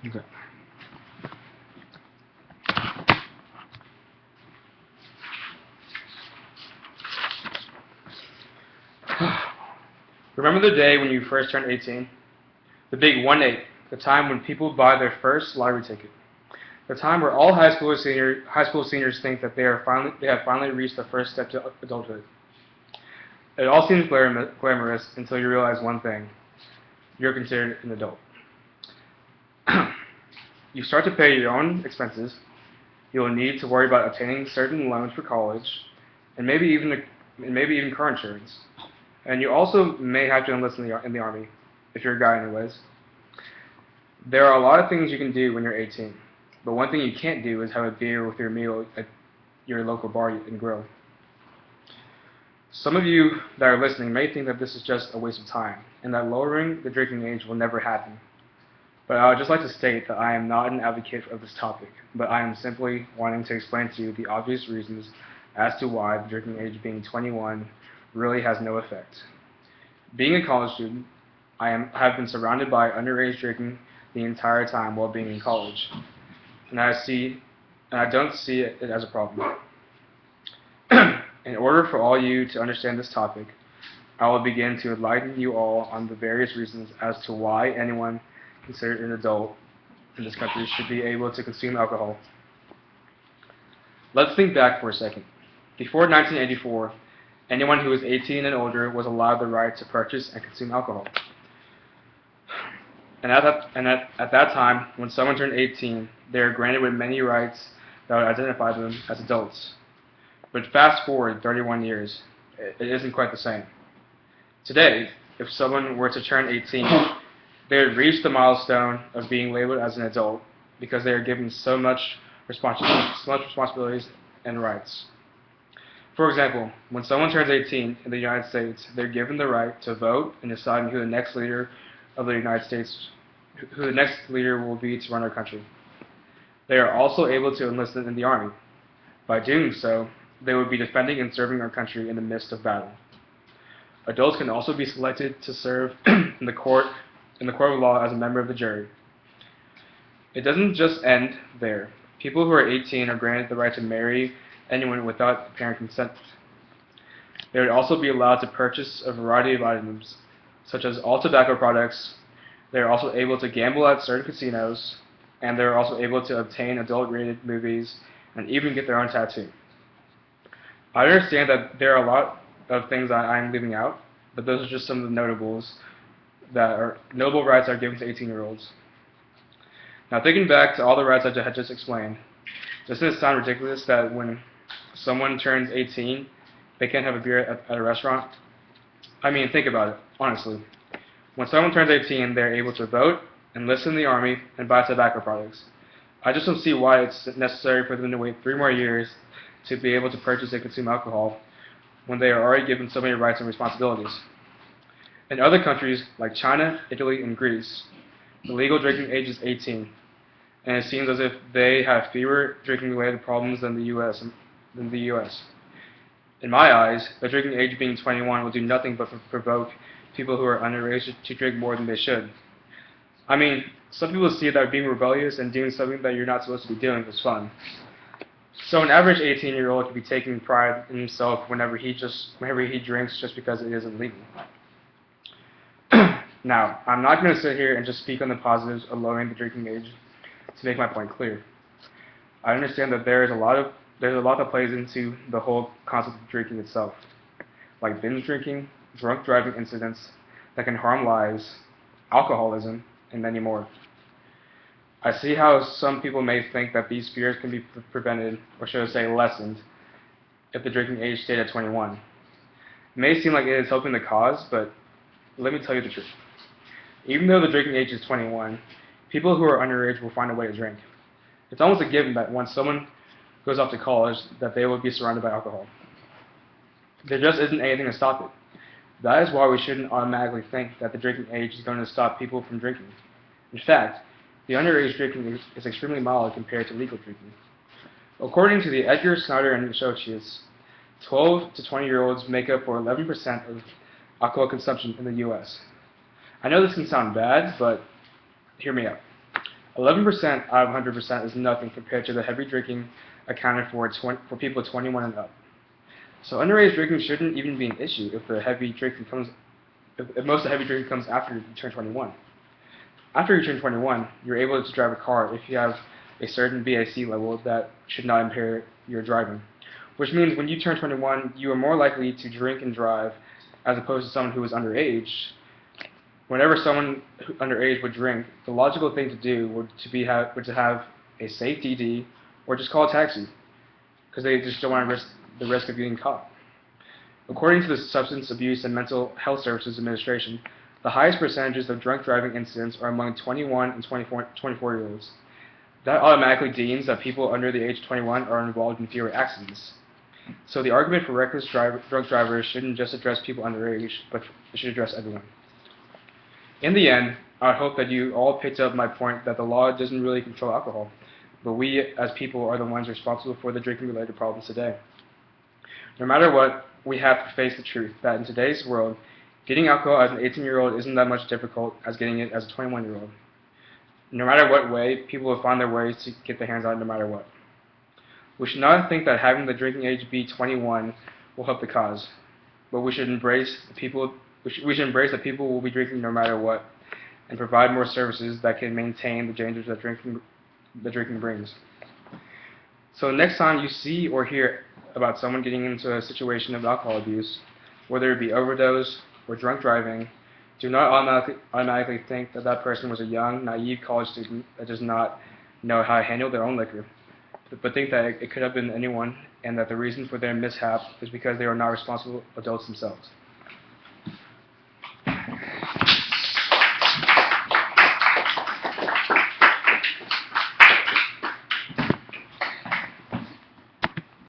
Okay. Remember the day when you first turned 18? The big 1-8, the time when people buy their first lottery ticket. The time where all high school seniors think that they have finally reached the first step to adulthood. It all seems glamorous until you realize one thing: you're considered an adult. You start to pay your own expenses. You'll need to worry about obtaining certain loans for college, and maybe even car insurance. And you also may have to enlist in the army, if you're a guy anyways. There are a lot of things you can do when you're 18, but one thing you can't do is have a beer with your meal at your local bar and grill. Some of you that are listening may think that this is just a waste of time, and that lowering the drinking age will never happen. But I would just like to state that I am not an advocate of this topic, but I am simply wanting to explain to you the obvious reasons as to why the drinking age being 21 really has no effect. Being a college student, have been surrounded by underage drinking the entire time while being in college, and I don't see it as a problem. In order for all you to understand this topic, I will begin to enlighten you all on the various reasons as to why anyone considered an adult in this country should be able to consume alcohol. Let's think back for a second. Before 1984, anyone who was 18 and older was allowed the right to purchase and consume alcohol. And at that time, when someone turned 18, they were granted with many rights that would identify them as adults. But fast forward 31 years, it isn't quite the same. Today, if someone were to turn 18, they would reach the milestone of being labeled as an adult because they are given so much responsibilities and rights. For example, when someone turns 18 in the United States, they're given the right to vote and decide who the next leader of the United States, who the next leader will be to run our country. They are also able to enlist in the army. By doing so, they would be defending and serving our country in the midst of battle. Adults can also be selected to serve in the court of law as a member of the jury. It doesn't just end there. People who are 18 are granted the right to marry anyone without parent consent. They would also be allowed to purchase a variety of items, such as all tobacco products. They are also able to gamble at certain casinos, and they are also able to obtain adult-rated movies and even get their own tattoo. I understand that there are a lot of things that I'm leaving out, but those are just some of the notables notable rights that are given to 18-year-olds. Now, thinking back to all the rights I had just explained, doesn't it sound ridiculous that when someone turns 18, they can't have a beer at a restaurant? I mean, think about it, honestly. When someone turns 18, they're able to vote, enlist in the army, and buy tobacco products. I just don't see why it's necessary for them to wait 3 more years to be able to purchase and consume alcohol when they are already given so many rights and responsibilities. In other countries like China, Italy, and Greece, the legal drinking age is 18, and it seems as if they have fewer drinking-related problems than the U.S. In my eyes, the drinking age being 21 will do nothing but provoke people who are underage to drink more than they should. I mean, some people see that being rebellious and doing something that you're not supposed to be doing is fun. So an average 18-year-old could be taking pride in himself whenever he drinks just because it isn't legal. Now, I'm not going to sit here and just speak on the positives of lowering the drinking age to make my point clear. I understand that there's a lot that plays into the whole concept of drinking itself, like binge drinking, drunk driving incidents that can harm lives, alcoholism, and many more. I see how some people may think that these fears can be prevented, or should I say lessened, if the drinking age stayed at 21. It may seem like it is helping the cause, but let me tell you the truth. Even though the drinking age is 21, people who are underage will find a way to drink. It's almost a given that once someone goes off to college, that they will be surrounded by alcohol. There just isn't anything to stop it. That is why we shouldn't automatically think that the drinking age is going to stop people from drinking. In fact, the underage drinking is extremely mild compared to legal drinking. According to the Edgar, Snyder, and Associates, 12 to 20-year-olds make up for 11% of alcohol consumption in the U.S. I know this can sound bad, but hear me out. 11% out of 100% is nothing compared to the heavy drinking accounted for people 21 and up. So underage drinking shouldn't even be an issue if most of the heavy drinking comes after you turn 21. After you turn 21, you're able to drive a car if you have a certain BAC level that should not impair your driving. Which means when you turn 21, you are more likely to drink and drive as opposed to someone who is underage. Whenever someone underage would drink, the logical thing to do would to have a safe DD or just call a taxi, because they just don't want to risk the risk of getting caught. According to the Substance Abuse and Mental Health Services Administration, the highest percentages of drunk driving incidents are among 21 and 24-year-olds. That automatically deems that people under the age of 21 are involved in fewer accidents. So the argument for reckless drunk drivers shouldn't just address people underage, but it should address everyone. In the end, I would hope that you all picked up my point that the law doesn't really control alcohol, but we as people are the ones responsible for the drinking-related problems today. No matter what, we have to face the truth that in today's world, getting alcohol as an 18-year-old isn't that much difficult as getting it as a 21-year-old. No matter what way, people will find their ways to get their hands on it no matter what. We should not think that having the drinking age be 21 will help the cause, but we should embrace that people will be drinking no matter what, and provide more services that can maintain the dangers that drinking brings. So next time you see or hear about someone getting into a situation of alcohol abuse, whether it be overdose or drunk driving, do not automatically think that that person was a young, naive college student that does not know how to handle their own liquor, but think that it could have been anyone, and that the reason for their mishap is because they are not responsible adults themselves.